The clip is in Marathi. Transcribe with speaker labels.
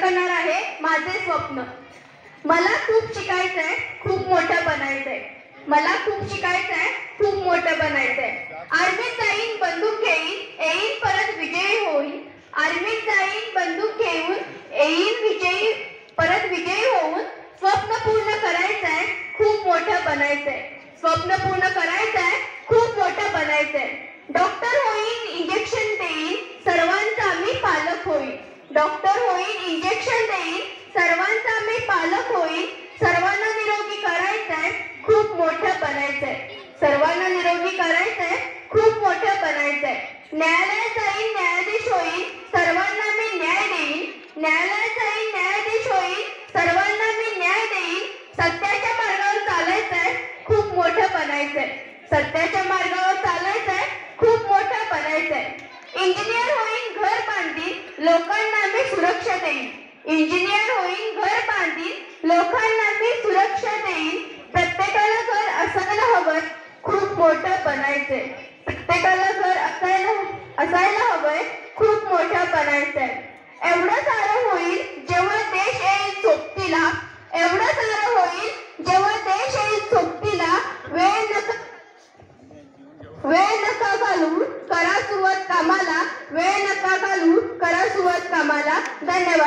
Speaker 1: करणार आहे माझे स्वप्न। मला खूप शिकायचंय, खूप मोठं बनायचंय। मला खूप शिकायचंय, खूप मोठं बनायचंय। आर्मीत जाईन, बंदूक घेईन, येईन परत विजयी होईन। आर्मीत जाईन, बंदूक घेऊन येईन, परत विजयी होऊन। स्वप्न पूर्ण करायचंय, खूप मोठं बनायचंय। स्वप्न पूर्ण करायचंय, खूप मोठं बनायचंय। डॉक्टर होईन, इंजेक्शन देईन, सर्वांचा मी पालक होईन। डॉक्टर होईन, इंजेक्शन देईन, सर्वांचा मी पालक होईन। सर्वांना निरोगी करायचंय, खूप मोठं बनायचंय। सर्वांना निरोगी करायचंय, खूप मोठं बनायचंय। न्यायालयात जाईन, न्यायाधीश होईन, सर्वांना मी न्याय देईन। न्यायालयात जाईन, न्यायाधीश होईन, सर्वांना मी न्याय देईन। सत्याच्या मार्गावर चालायचंय, खूप मोठं बनायचंय। सत्याच्या मार्गावर चालायचंय, खूप मोठं बनायचंय। इंजिनियर होईन, घर बांधीन, लोकांना मी सुरक्षा देईन। इंजिनियर होईन, घर बांधीन, लोकांना मी सुरक्षा देईन। प्रत्येकाला घर असायला हवं, खूप मोठं बनायचंय। प्रत्येकाला घर असायला हवंय, खूप मोठं बनायचंय। एवढं सारं होईल जेव्हा देश येईल सोबतीला। एवढं सारं होईल जेव्हा देश येईल सोबतीला। वेळ नका घालू, करा सुरुवात कामाला। वेळ नका घालू, करा सुरुवात कामाला। धन्यवाद।